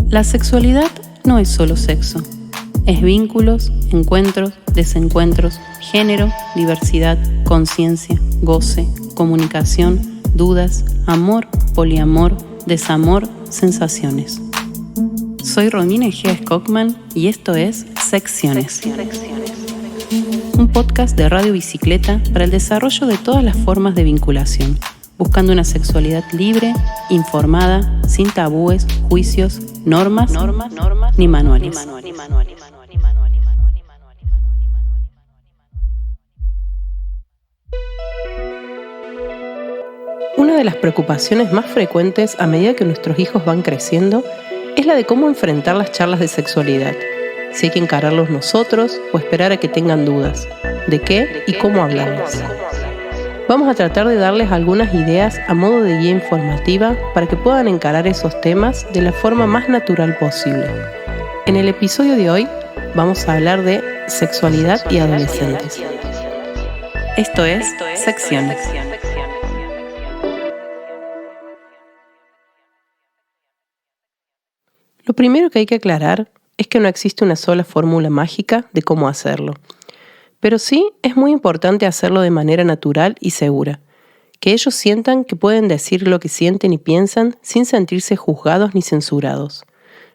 La sexualidad no es solo sexo. Es vínculos, encuentros, desencuentros, género, diversidad, conciencia, goce, comunicación, dudas, amor, poliamor, desamor, sensaciones. Soy Romina Egea Skokman y esto es Secciones. Un podcast de Radio Bicicleta para el desarrollo de todas las formas de vinculación, buscando una sexualidad libre, informada, sin tabúes, juicios, normas, ni manuales. Una de las preocupaciones más frecuentes a medida que nuestros hijos van creciendo es la de cómo enfrentar las charlas de sexualidad, si hay que encararlos nosotros o esperar a que tengan dudas, de qué y cómo hablarles. Vamos a tratar de darles algunas ideas a modo de guía informativa para que puedan encarar esos temas de la forma más natural posible. En el episodio de hoy vamos a hablar de sexualidad y adolescentes. Esto es Secciones. Lo primero que hay que aclarar es que no existe una sola fórmula mágica de cómo hacerlo. Pero sí es muy importante hacerlo de manera natural y segura. Que ellos sientan que pueden decir lo que sienten y piensan sin sentirse juzgados ni censurados.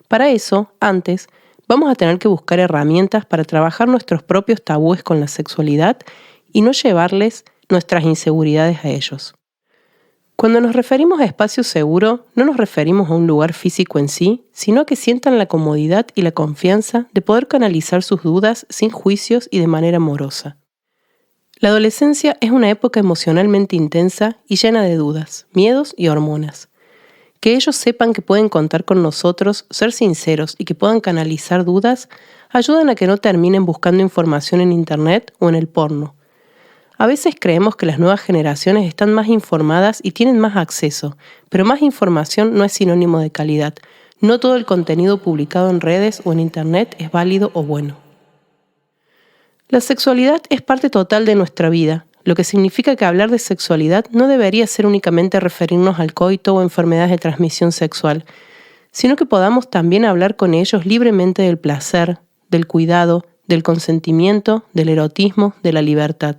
Para eso, antes, vamos a tener que buscar herramientas para trabajar nuestros propios tabúes con la sexualidad y no llevarles nuestras inseguridades a ellos. Cuando nos referimos a espacio seguro, no nos referimos a un lugar físico en sí, sino a que sientan la comodidad y la confianza de poder canalizar sus dudas sin juicios y de manera amorosa. La adolescencia es una época emocionalmente intensa y llena de dudas, miedos y hormonas. Que ellos sepan que pueden contar con nosotros, ser sinceros y que puedan canalizar dudas, ayudan a que no terminen buscando información en internet o en el porno. A veces creemos que las nuevas generaciones están más informadas y tienen más acceso, pero más información no es sinónimo de calidad. No todo el contenido publicado en redes o en internet es válido o bueno. La sexualidad es parte total de nuestra vida, lo que significa que hablar de sexualidad no debería ser únicamente referirnos al coito o enfermedades de transmisión sexual, sino que podamos también hablar con ellos libremente del placer, del cuidado, del consentimiento, del erotismo, de la libertad.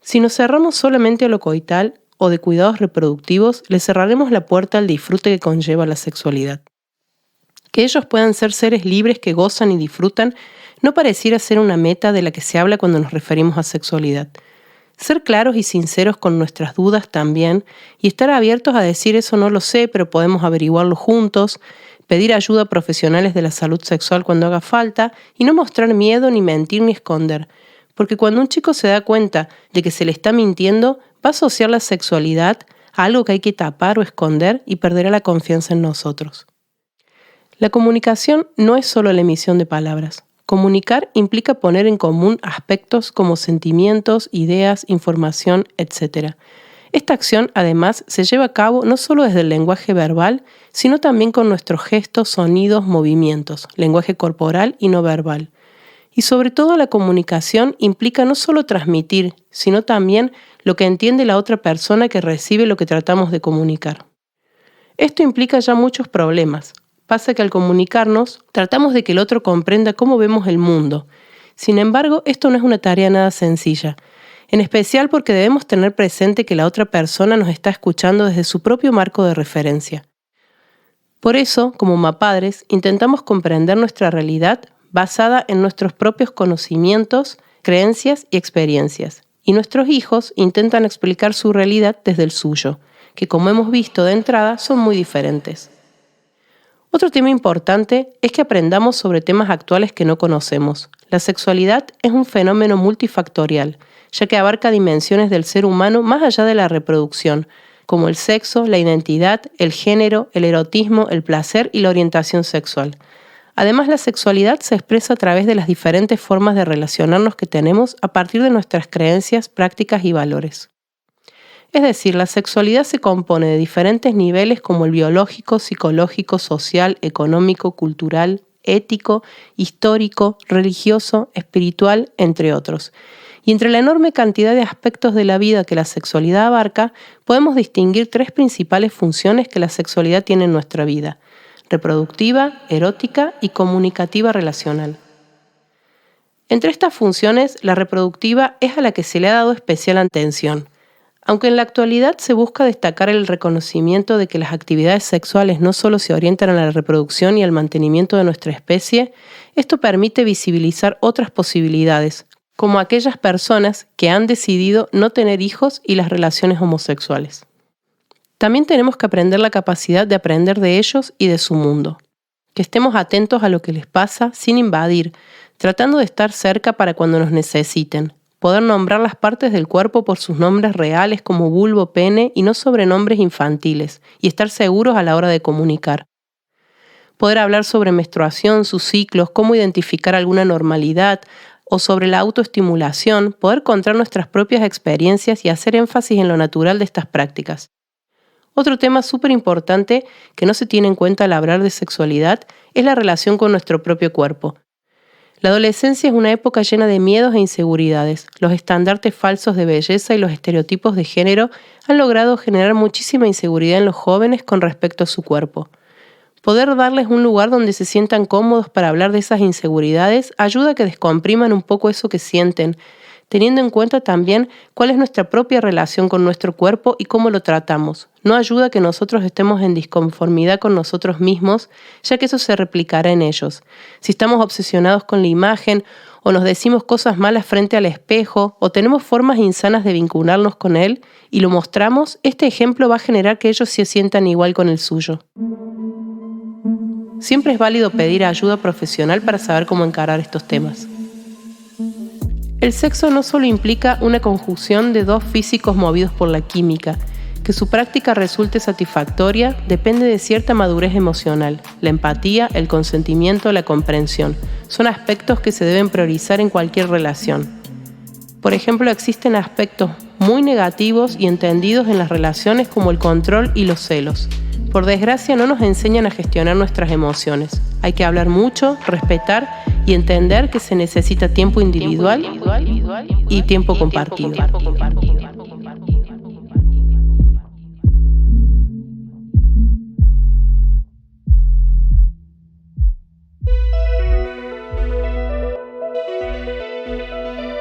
Si nos cerramos solamente a lo coital o de cuidados reproductivos, les cerraremos la puerta al disfrute que conlleva la sexualidad. Que ellos puedan ser seres libres que gozan y disfrutan no pareciera ser una meta de la que se habla cuando nos referimos a sexualidad. Ser claros y sinceros con nuestras dudas también y estar abiertos a decir eso no lo sé, pero podemos averiguarlo juntos, pedir ayuda a profesionales de la salud sexual cuando haga falta y no mostrar miedo, ni mentir, ni esconder. Porque cuando un chico se da cuenta de que se le está mintiendo, va a asociar la sexualidad a algo que hay que tapar o esconder y perderá la confianza en nosotros. La comunicación no es solo la emisión de palabras. Comunicar implica poner en común aspectos como sentimientos, ideas, información, etc. Esta acción, además, se lleva a cabo no solo desde el lenguaje verbal, sino también con nuestros gestos, sonidos, movimientos, lenguaje corporal y no verbal. Y sobre todo la comunicación implica no solo transmitir, sino también lo que entiende la otra persona que recibe lo que tratamos de comunicar. Esto implica ya muchos problemas. Pasa que al comunicarnos, tratamos de que el otro comprenda cómo vemos el mundo. Sin embargo, esto no es una tarea nada sencilla, en especial porque debemos tener presente que la otra persona nos está escuchando desde su propio marco de referencia. Por eso, como mapadres, intentamos comprender nuestra realidad basada en nuestros propios conocimientos, creencias y experiencias. Y nuestros hijos intentan explicar su realidad desde el suyo, que como hemos visto de entrada son muy diferentes. Otro tema importante es que aprendamos sobre temas actuales que no conocemos. La sexualidad es un fenómeno multifactorial, ya que abarca dimensiones del ser humano más allá de la reproducción, como el sexo, la identidad, el género, el erotismo, el placer y la orientación sexual. Además, la sexualidad se expresa a través de las diferentes formas de relacionarnos que tenemos a partir de nuestras creencias, prácticas y valores. Es decir, la sexualidad se compone de diferentes niveles como el biológico, psicológico, social, económico, cultural, ético, histórico, religioso, espiritual, entre otros. Y entre la enorme cantidad de aspectos de la vida que la sexualidad abarca, podemos distinguir 3 principales funciones que la sexualidad tiene en nuestra vida: reproductiva, erótica y comunicativa relacional. Entre estas funciones, la reproductiva es a la que se le ha dado especial atención. Aunque en la actualidad se busca destacar el reconocimiento de que las actividades sexuales no solo se orientan a la reproducción y al mantenimiento de nuestra especie, esto permite visibilizar otras posibilidades, como aquellas personas que han decidido no tener hijos y las relaciones homosexuales. También tenemos que aprender la capacidad de aprender de ellos y de su mundo. Que estemos atentos a lo que les pasa sin invadir, tratando de estar cerca para cuando nos necesiten. Poder nombrar las partes del cuerpo por sus nombres reales como vulvo, pene y no sobrenombres infantiles, y estar seguros a la hora de comunicar. Poder hablar sobre menstruación, sus ciclos, cómo identificar alguna normalidad o sobre la autoestimulación, poder contar nuestras propias experiencias y hacer énfasis en lo natural de estas prácticas. Otro tema súper importante que no se tiene en cuenta al hablar de sexualidad es la relación con nuestro propio cuerpo. La adolescencia es una época llena de miedos e inseguridades. Los estandartes falsos de belleza y los estereotipos de género han logrado generar muchísima inseguridad en los jóvenes con respecto a su cuerpo. Poder darles un lugar donde se sientan cómodos para hablar de esas inseguridades ayuda a que descompriman un poco eso que sienten, teniendo en cuenta también cuál es nuestra propia relación con nuestro cuerpo y cómo lo tratamos. No ayuda a que nosotros estemos en disconformidad con nosotros mismos, ya que eso se replicará en ellos. Si estamos obsesionados con la imagen, o nos decimos cosas malas frente al espejo, o tenemos formas insanas de vincularnos con él, y lo mostramos, este ejemplo va a generar que ellos se sientan igual con el suyo. Siempre es válido pedir ayuda profesional para saber cómo encarar estos temas. El sexo no solo implica una conjunción de 2 físicos movidos por la química. Que su práctica resulte satisfactoria depende de cierta madurez emocional. La empatía, el consentimiento, la comprensión son aspectos que se deben priorizar en cualquier relación. Por ejemplo, existen aspectos muy negativos y entendidos en las relaciones como el control y los celos. Por desgracia, no nos enseñan a gestionar nuestras emociones. Hay que hablar mucho, respetar y entender que se necesita tiempo individual y tiempo compartido.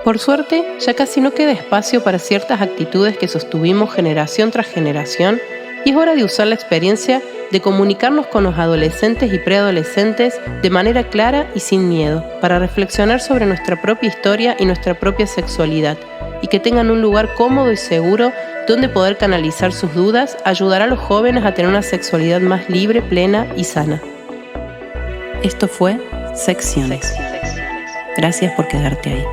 Por suerte, ya casi no queda espacio para ciertas actitudes que sostuvimos generación tras generación y es hora de usar la experiencia de comunicarnos con los adolescentes y preadolescentes de manera clara y sin miedo, para reflexionar sobre nuestra propia historia y nuestra propia sexualidad, y que tengan un lugar cómodo y seguro donde poder canalizar sus dudas, ayudará a los jóvenes a tener una sexualidad más libre, plena y sana. Esto fue Secciones. Gracias por quedarte ahí.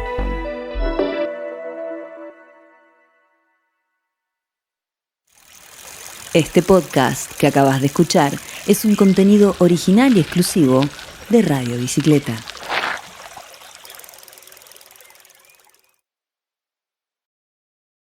Este podcast que acabas de escuchar es un contenido original y exclusivo de Radio Bicicleta.